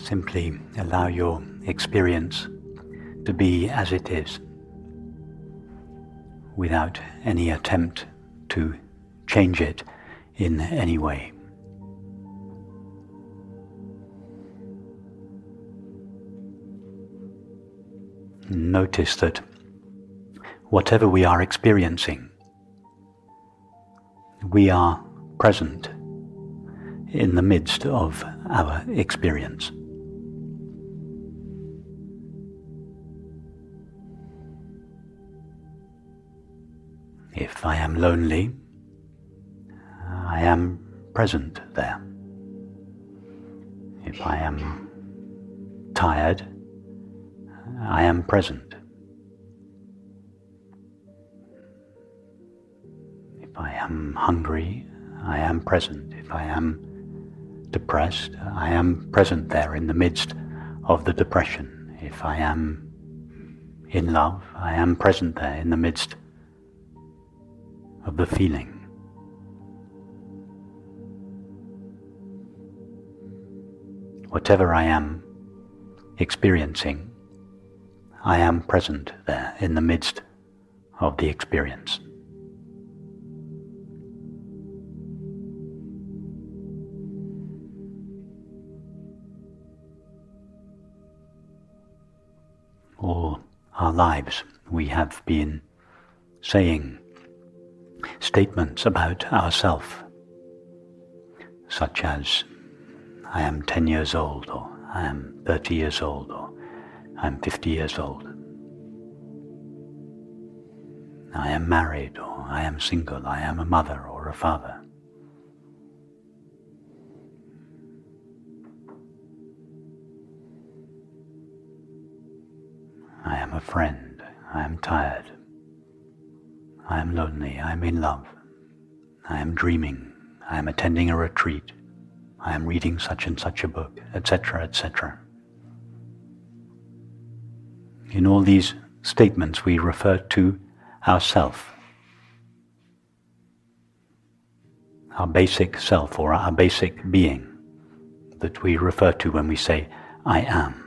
Simply allow your experience to be as it is, without any attempt to change it in any way. Notice that whatever we are experiencing, we are present in the midst of our experience. If I am lonely, I am present there. If I am tired, I am present. If I am hungry, I am present. If I am depressed, I am present there in the midst of the depression. If I am in love, I am present there in the midst of the feeling. Whatever I am experiencing, I am present there in the midst of the experience. All our lives we have been saying statements about ourselves, such as I am 10 years old, or I am 30 years old, or I am 50 years old. I am married, or I am single, I am a mother or a father. I am a friend, I am tired, I am lonely, I am in love, I am dreaming, I am attending a retreat, I am reading such and such a book, etc., etc. In all these statements we refer to ourself, our basic self or our basic being that we refer to when we say, I am.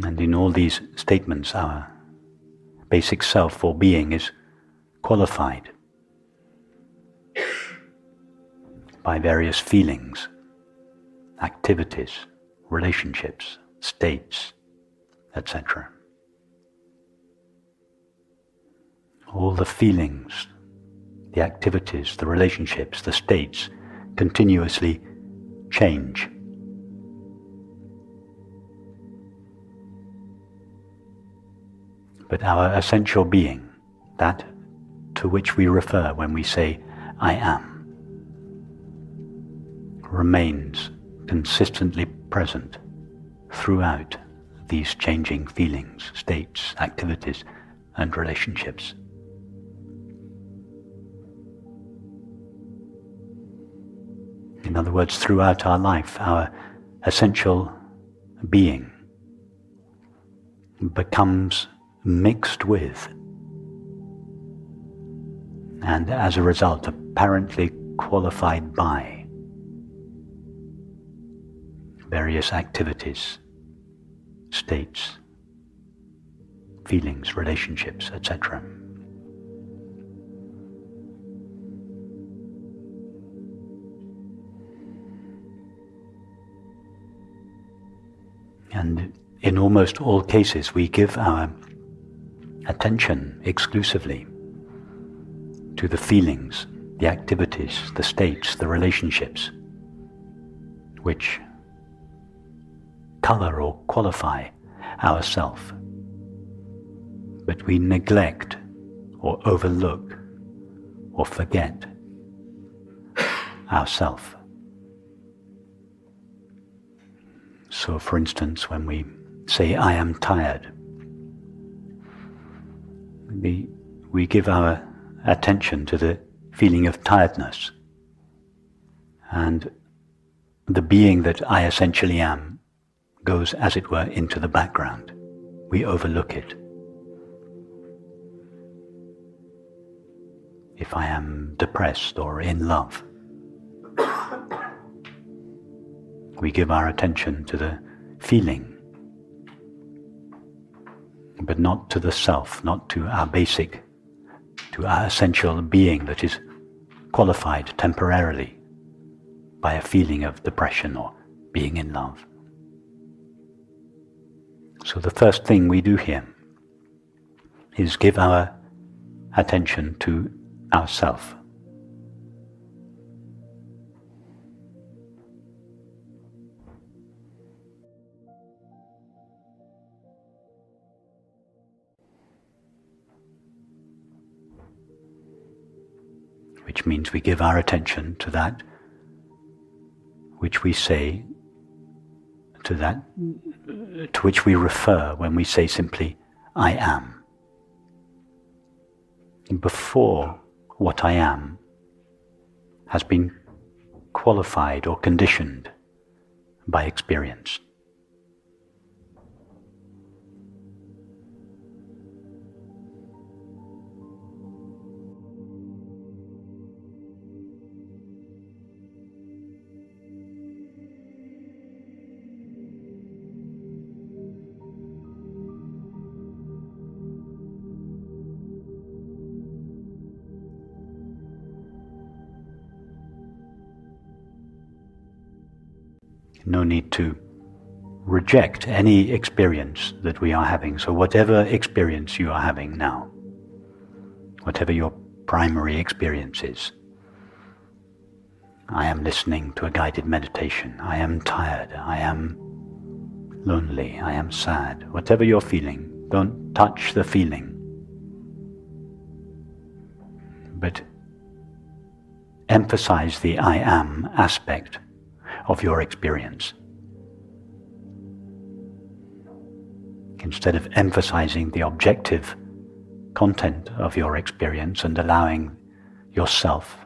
And in all these statements our basic self or being is qualified by various feelings, activities, relationships, states, etc. All the feelings, the activities, the relationships, the states continuously change. But our essential being, that to which we refer when we say, I am, remains consistently present throughout these changing feelings, states, activities, and relationships. In other words, throughout our life, our essential being becomes mixed with, and as a result apparently qualified by, various activities, states, feelings, relationships, etc. And in almost all cases we give our attention exclusively to the feelings, the activities, the states, the relationships, which color or qualify ourself, but we neglect or overlook or forget ourself. So for instance, when we say, I am tired, we give our attention to the feeling of tiredness, and the being that I essentially am goes, as it were, into the background. We overlook it. If I am depressed or in love, We give our attention to the feeling, but not to the self, not to our basic, to our essential being that is qualified temporarily by a feeling of depression or being in love. So the first thing we do here is give our attention to ourself. Which means we give our attention to that which we say, to that to which we refer when we say simply, I am. Before what I am has been qualified or conditioned by experience. No need to reject any experience that we are having. So whatever experience you are having now, whatever your primary experience is, I am listening to a guided meditation, I am tired, I am lonely, I am sad, whatever you're feeling, don't touch the feeling, but emphasize the I am aspect of your experience. Instead of emphasizing the objective content of your experience and allowing yourself,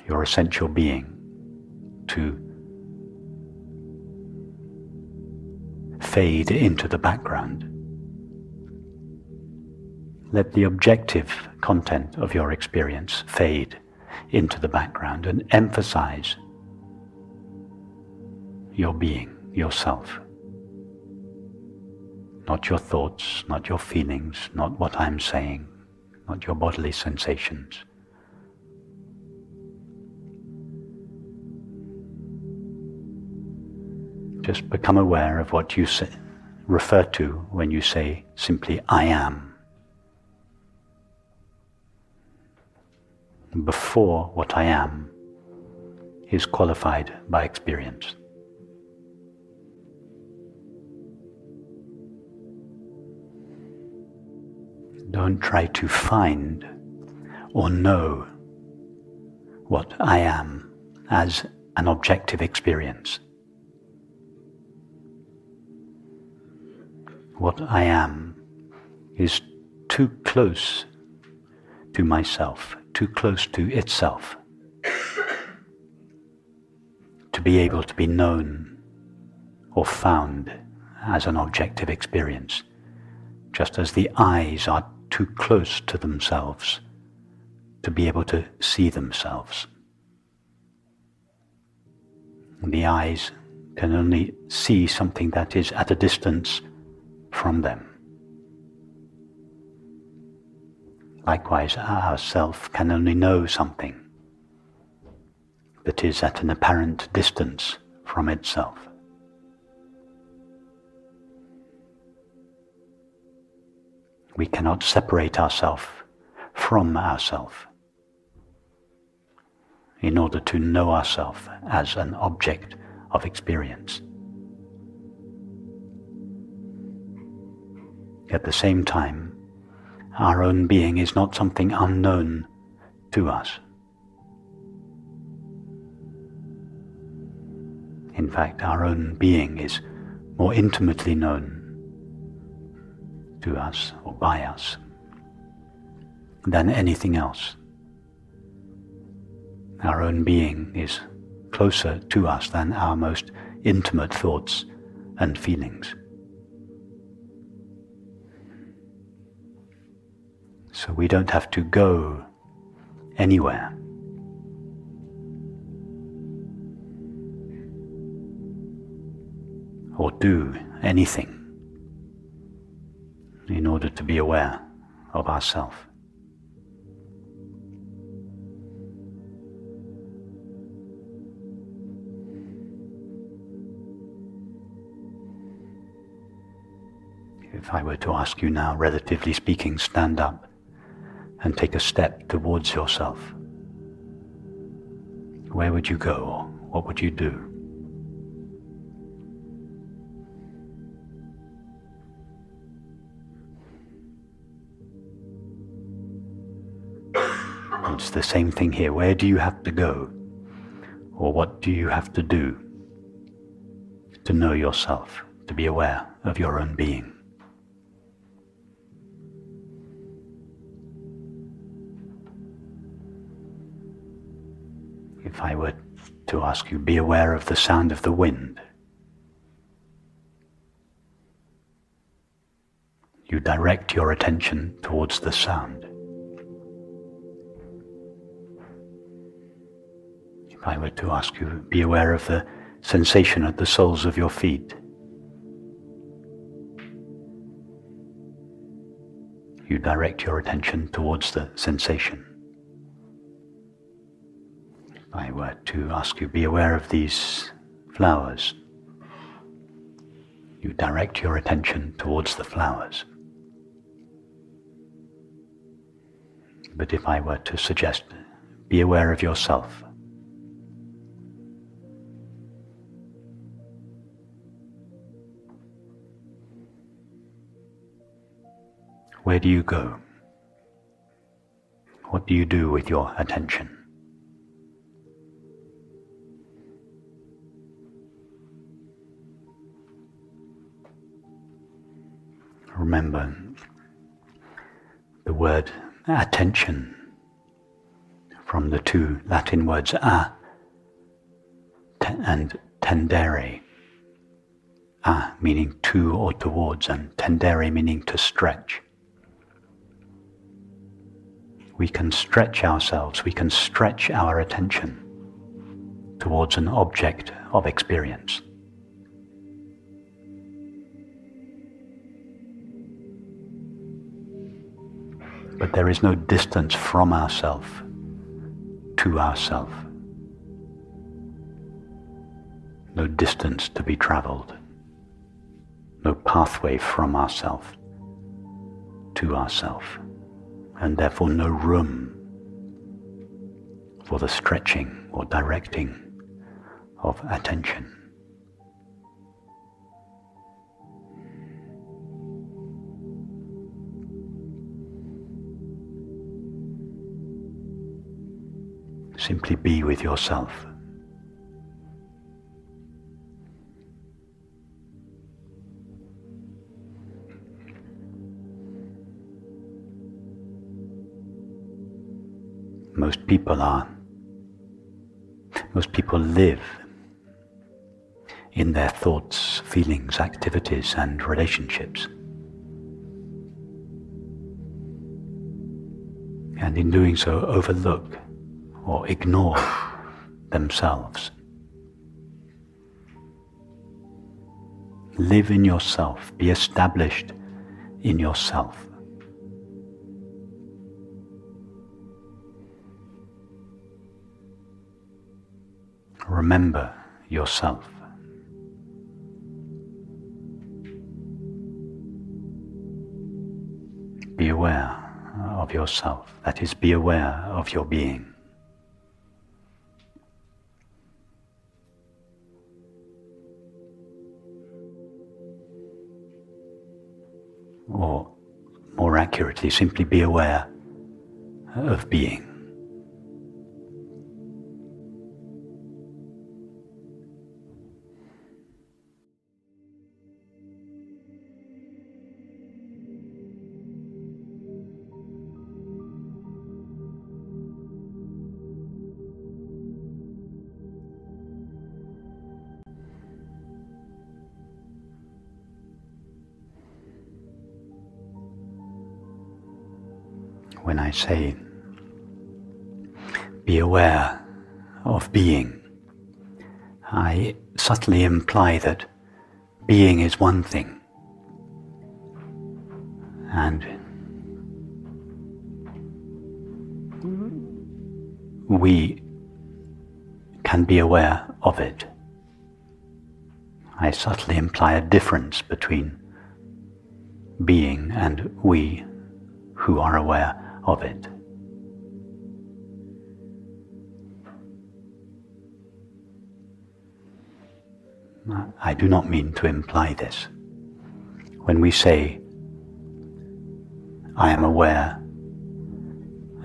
your essential being, to fade into the background. Let the objective content of your experience fade into the background and emphasize your being, yourself. Not your thoughts, not your feelings, not what I'm saying, not your bodily sensations. Just become aware of what you refer to when you say simply, I am. Before what I am is qualified by experience. Don't try to find or know what I am as an objective experience. What I am is too close to myself, too close to itself, to be able to be known or found as an objective experience, just as the eyes are too close to themselves to be able to see themselves. The eyes can only see something that is at a distance from them. Likewise, our self can only know something that is at an apparent distance from itself. We cannot separate ourselves from ourselves in order to know ourselves as an object of experience. At the same time, our own being is not something unknown to us. In fact, our own being is more intimately known to us or by us than anything else. Our own being is closer to us than our most intimate thoughts and feelings. So we don't have to go anywhere. or do anything in order to be aware of ourself. If I were to ask you now, relatively speaking, stand up and take a step towards yourself, where would you go, or what would you do? It's the same thing here. Where do you have to go, or what do you have to do to know yourself, to be aware of your own being? If I were to ask you, be aware of the sound of the wind, you direct your attention towards the sound. If I were to ask you, be aware of the sensation at the soles of your feet, you direct your attention towards the sensation. If I were to ask you, be aware of these flowers, you direct your attention towards the flowers. But if I were to suggest, be aware of yourself, where do you go? What do you do with your attention? Remember the word attention from the two Latin words a and tendere. A meaning to or towards, and tendere meaning to stretch. We can stretch ourselves, we can stretch our attention towards an object of experience. But there is no distance from ourself to ourself. No distance to be traveled. No pathway from ourself to ourself. And therefore no room for the stretching or directing of attention. Simply be with yourself. Most people live in their thoughts, feelings, activities, and relationships. And in doing so, overlook or ignore themselves. Live in yourself, be established in yourself. Remember yourself. Be aware of yourself, that is, be aware of your being. Or, more accurately, simply be aware of being. When I say be aware of being, I subtly imply that being is one thing, and we can be aware of it. I subtly imply a difference between being and we who are aware of it. I do not mean to imply this. When we say, I am aware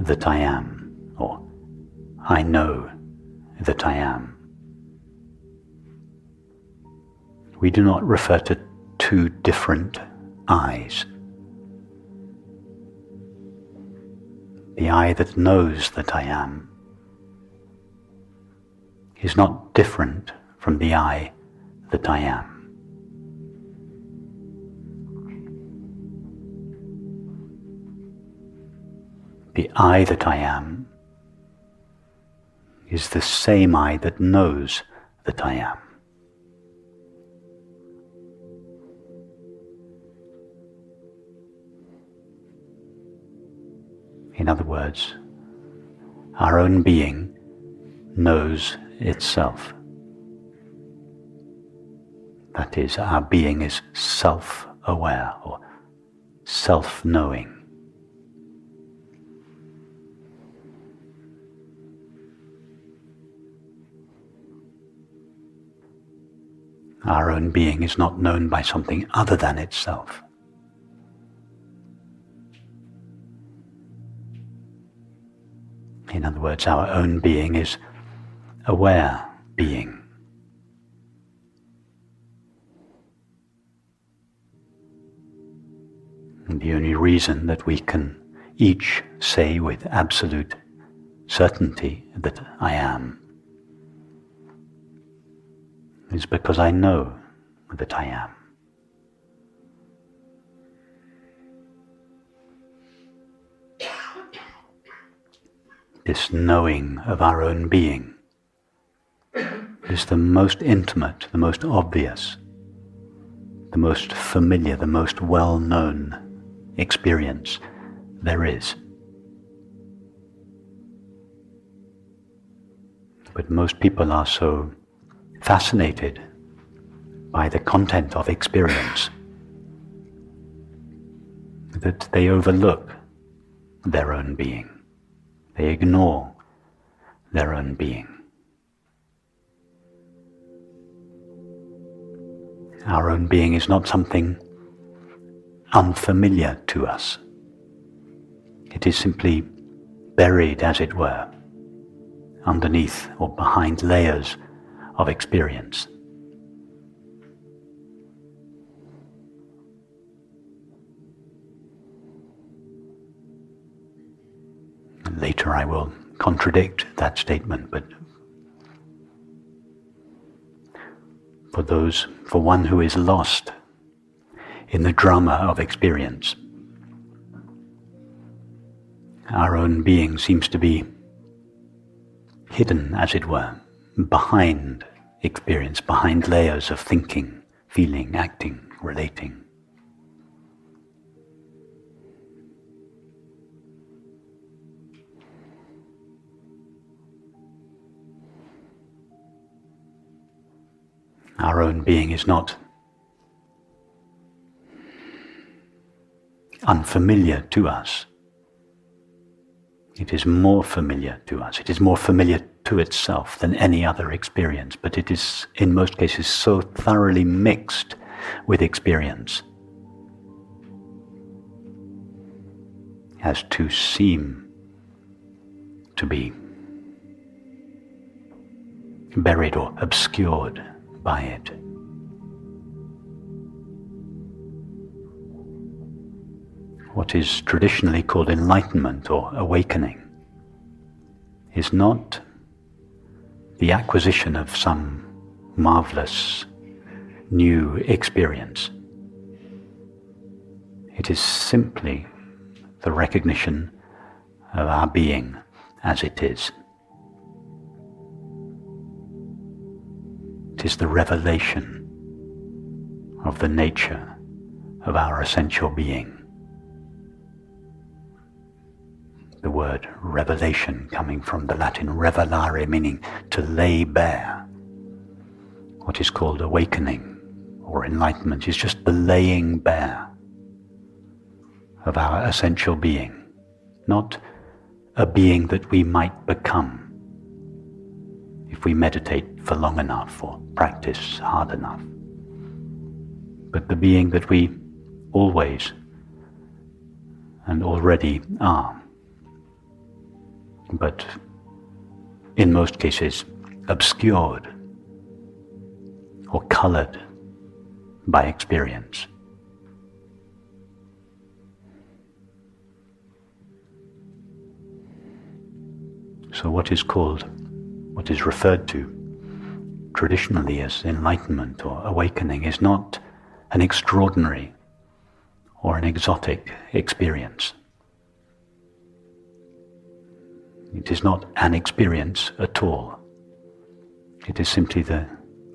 that I am, or I know that I am, we do not refer to two different I's. The I that knows that I am is not different from the I that I am. The I that I am is the same I that knows that I am. In other words, our own being knows itself. That is, our being is self-aware or self-knowing. Our own being is not known by something other than itself. In other words, our own being is aware being. And the only reason that we can each say with absolute certainty that I am is because I know that I am. This knowing of our own being is the most intimate, the most obvious, the most familiar, the most well-known experience there is. But most people are so fascinated by the content of experience that they overlook their own being. They ignore their own being. Our own being is not something unfamiliar to us. It is simply buried, as it were, underneath or behind layers of experience. Later I will contradict that statement, but for one who is lost in the drama of experience, our own being seems to be hidden, as it were, behind experience, behind layers of thinking, feeling, acting, relating. Our own being is not unfamiliar to us. It is more familiar to us. It is more familiar to itself than any other experience, but it is, in most cases, so thoroughly mixed with experience as to seem to be buried or obscured by it. What is traditionally called enlightenment or awakening is not the acquisition of some marvelous new experience. It is simply the recognition of our being as it is. It is the revelation of the nature of our essential being. The word revelation coming from the Latin revelare, meaning to lay bare. What is called awakening or enlightenment is just the laying bare of our essential being, not a being that we might become if we meditate for long enough or practice hard enough, but the being that we always and already are, but in most cases obscured or colored by experience. So what is referred to traditionally as enlightenment or awakening is not an extraordinary or an exotic experience. It is not an experience at all. It is simply the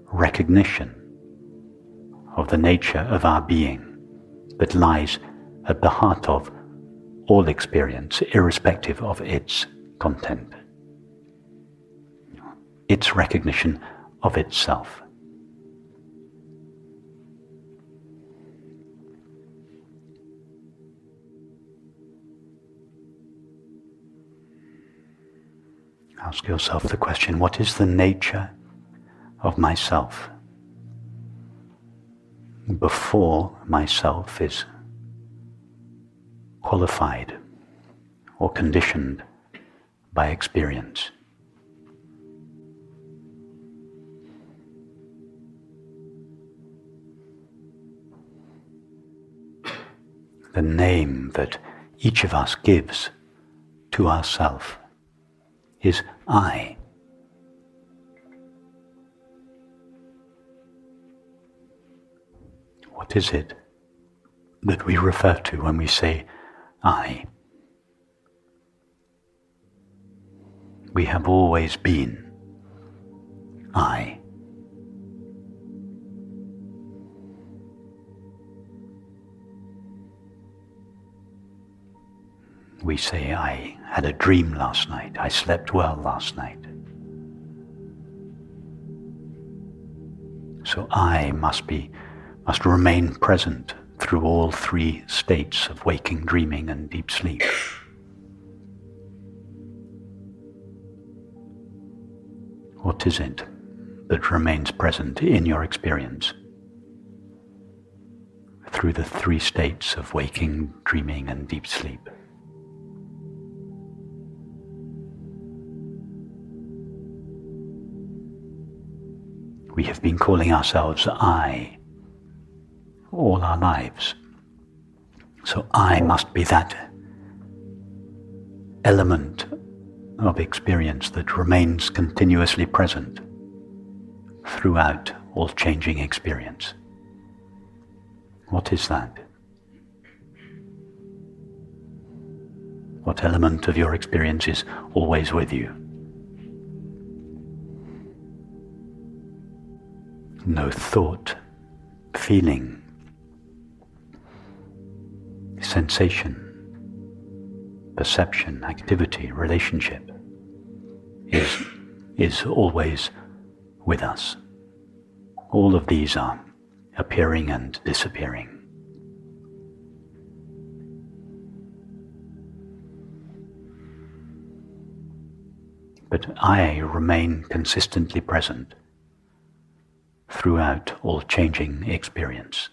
recognition of the nature of our being that lies at the heart of all experience, irrespective of its content. Its recognition of itself. Ask yourself the question, what is the nature of myself before myself is qualified or conditioned by experience? The name that each of us gives to ourself is I. What is it that we refer to when we say I? We have always been I. We say, I had a dream last night, I slept well last night. So I must remain present through all three states of waking, dreaming, and deep sleep. What is it that remains present in your experience through the three states of waking, dreaming, and deep sleep? We have been calling ourselves I all our lives. So I must be that element of experience that remains continuously present throughout all changing experience. What is that? What element of your experience is always with you? No thought, feeling, sensation, perception, activity, relationship is always with us. All of these are appearing and disappearing. But I remain consistently present throughout all changing experience.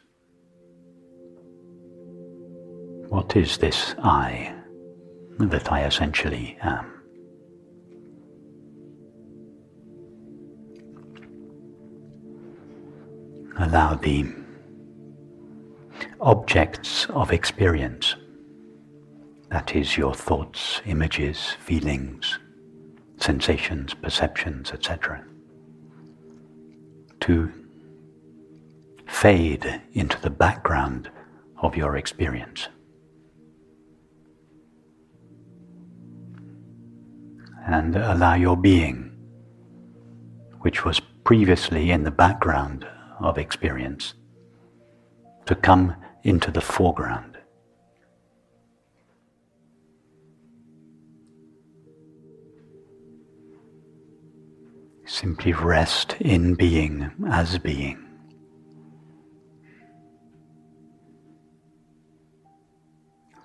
What is this I that I essentially am? Allow the objects of experience, that is your thoughts, images, feelings, sensations, perceptions, etc., to fade into the background of your experience. And allow your being, which was previously in the background of experience, to come into the foreground. Simply rest in being as being.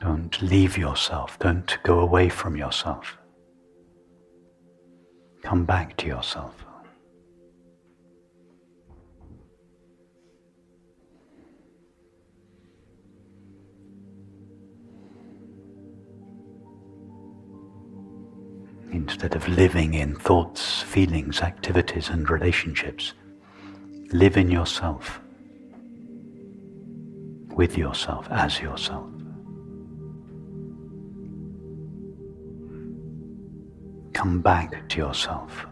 Don't leave yourself, don't go away from yourself. Come back to yourself. Instead of living in thoughts, feelings, activities and relationships, live in yourself, with yourself, as yourself. Come back to yourself.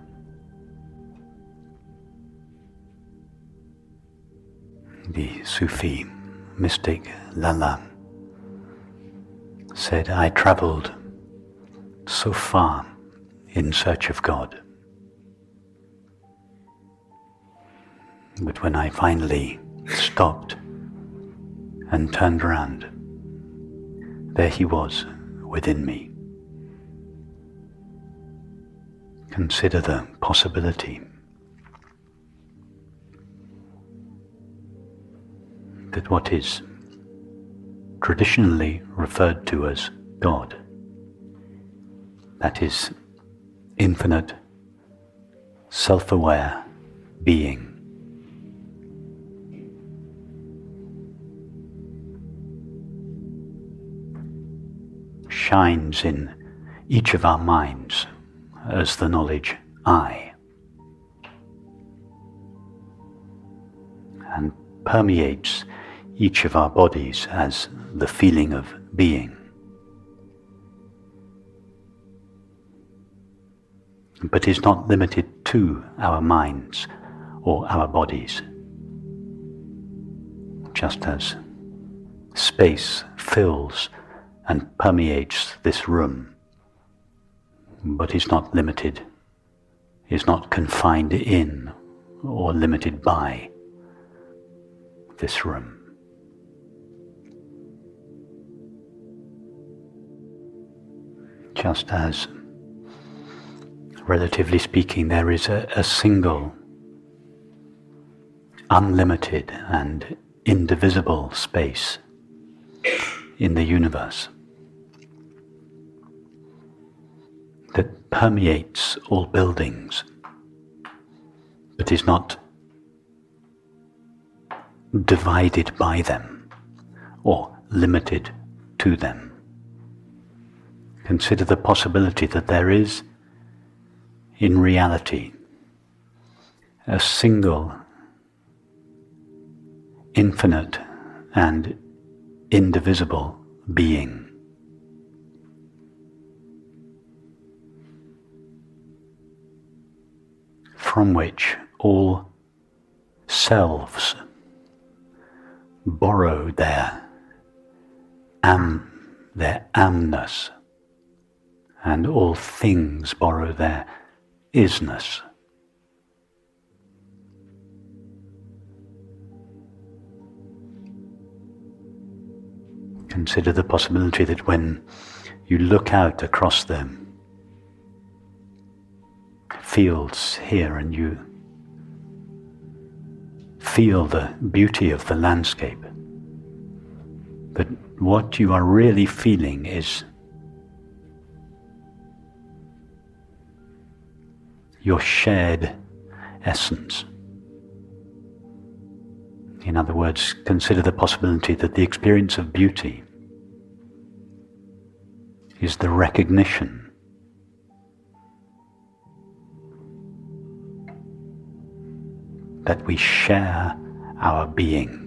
The Sufi mystic Lala said, "I travelled so far in search of God, but when I finally stopped and turned around, there He was within me." Consider the possibility that what is traditionally referred to as God, that is infinite, self-aware being, shines in each of our minds as the knowledge I, and permeates each of our bodies as the feeling of being, but is not limited to our minds or our bodies, just as space fills and permeates this room, but is not limited, is not confined in or limited by this room. Just as, relatively speaking, there is a single, unlimited and indivisible space in the universe that permeates all buildings, but is not divided by them or limited to them. Consider the possibility that there is, in reality, a single, infinite and indivisible being, from which all selves borrow their amness, and all things borrow their isness. Consider the possibility that when you look out across the fields here and you feel the beauty of the landscape, that what you are really feeling is your shared essence. In other words, consider the possibility that the experience of beauty is the recognition that we share our being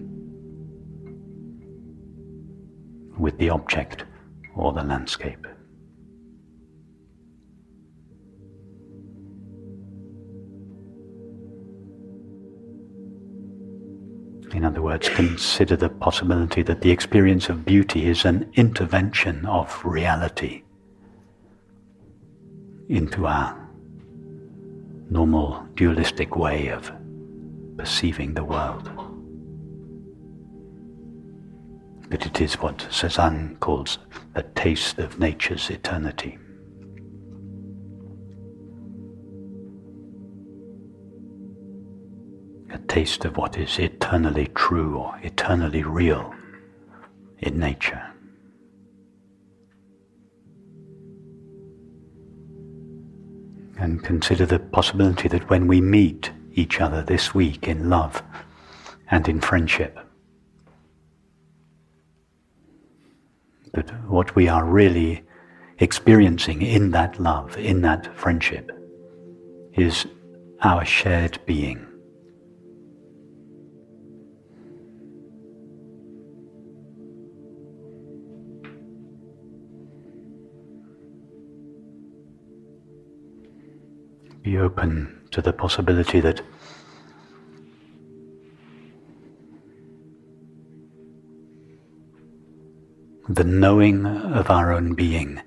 with the object or the landscape. In other words, consider the possibility that the experience of beauty is an intervention of reality into our normal dualistic way of perceiving the world. that it is what Cézanne calls a taste of nature's eternity. A taste of what is eternally true or eternally real in nature. And consider the possibility that when we meet each other this week in love and in friendship, that what we are really experiencing in that love, in that friendship, is our shared being. Be open to the possibility that the knowing of our own being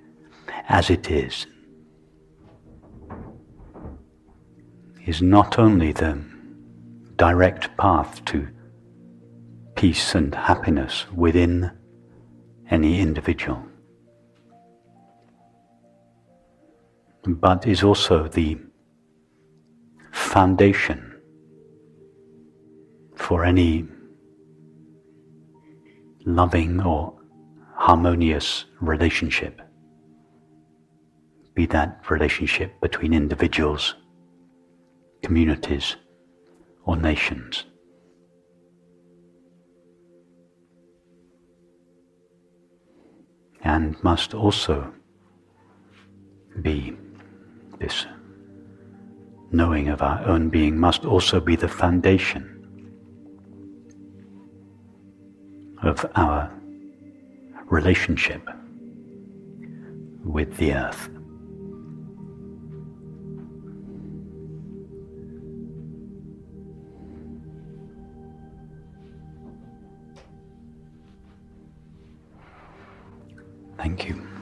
as it is not only the direct path to peace and happiness within any individual, but is also the foundation for any loving or harmonious relationship, be that relationship between individuals, communities, or nations. And must also be this knowing of our own being must also be the foundation of our relationship with the earth. Thank you.